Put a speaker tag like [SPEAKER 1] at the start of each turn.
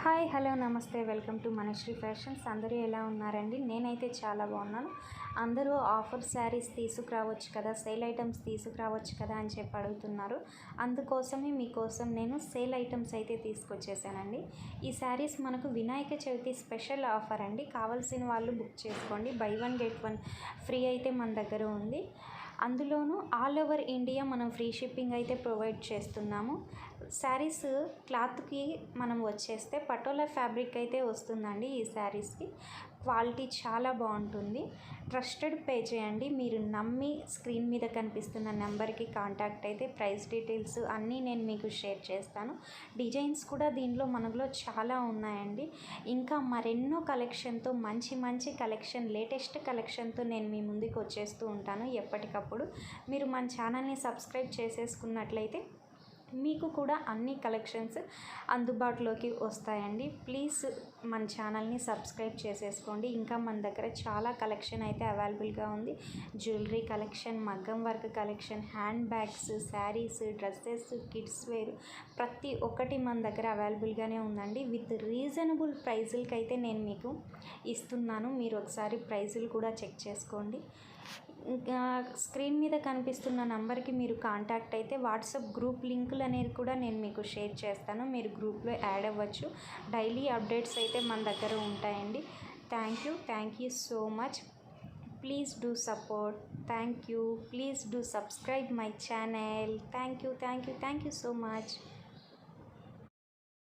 [SPEAKER 1] Hi hello నమస్తే welcome to Manasri fashions. అందరూ ఎలా ఉన్నారండి? నేనైతే చాలా బాగున్నాను. అందరూ ఆఫర్ శారీస్ తీసుకురావచ్చు కదా, సేల్ ఐటమ్స్ తీసుకురావచ్చు కదా అని చెప్పి అడుగుతున్నారు. అందుకోసమే మీకోసం నేను సేల్ ఐటమ్స్ అయితే తీసుకొచ్చేసానండి. ఈ శారీస్ మనకు వినాయక చవితి స్పెషల్ ఆఫర్ అండి. కావాల్సిన వాళ్ళు బుక్ చేసుకోండి. By one get one free అయితే మన దగ్గర ఉంది. అందులోనూ ఆల్ ఓవర్ ఇండియా మనం ఫ్రీ షిప్పింగ్ అయితే ప్రొవైడ్ చేస్తున్నాము. శారీస్ క్లాత్కి మనం వచ్చేస్తే పటోలా ఫ్యాబ్రిక్ అయితే వస్తుందండి. ఈ శారీస్కి క్వాలిటీ చాలా బాగుంటుంది. ట్రస్టెడ్ పేజ్ అండి. మీరు నమ్మి స్క్రీన్ మీద కనిపిస్తున్న నెంబర్కి కాంటాక్ట్ అయితే ప్రైస్ డీటెయిల్స్ అన్నీ నేను మీకు షేర్ చేస్తాను. డిజైన్స్ కూడా దీంట్లో మనలో చాలా ఉన్నాయండి. ఇంకా మరెన్నో కలెక్షన్తో మంచి మంచి కలెక్షన్, లేటెస్ట్ కలెక్షన్తో నేను మీ ముందుకు వచ్చేస్తూ ఉంటాను ఎప్పటికప్పుడు. మీరు మన ఛానల్ని సబ్స్క్రైబ్ చేసేసుకున్నట్లయితే మీకు కూడా అన్ని కలెక్షన్స్ అందుబాటులోకి వస్తాయండి. ప్లీజ్ మన ఛానల్ని సబ్స్క్రైబ్ చేసేసుకోండి. ఇంకా మన దగ్గర చాలా కలెక్షన్ అయితే అవైలబుల్గా ఉంది. జ్యువెలరీ కలెక్షన్, మగ్గం work collection, handbags, saris, dresses, kids wear ప్రతి ఒక్కటి మన దగ్గర అవైలబుల్గానే ఉందండి. విత్ రీజనబుల్ ప్రైజులకి అయితే నేను మీకు ఇస్తున్నాను. మీరు ఒకసారి ప్రైజులు కూడా చెక్ చేసుకోండి. ఇంకా స్క్రీన్ మీద కనిపిస్తున్న నంబర్కి మీరు కాంటాక్ట్ అయితే వాట్సాప్ గ్రూప్ లింకులు అనేది కూడా నేను మీకు షేర్ చేస్తాను. మీరు గ్రూప్లో యాడ్ అవ్వచ్చు. డైలీ అప్డేట్స్ అయితే మన దగ్గర ఉంటాయండి. Thank you so much. Please do support. Thank you. Please do subscribe my channel. Thank you so much.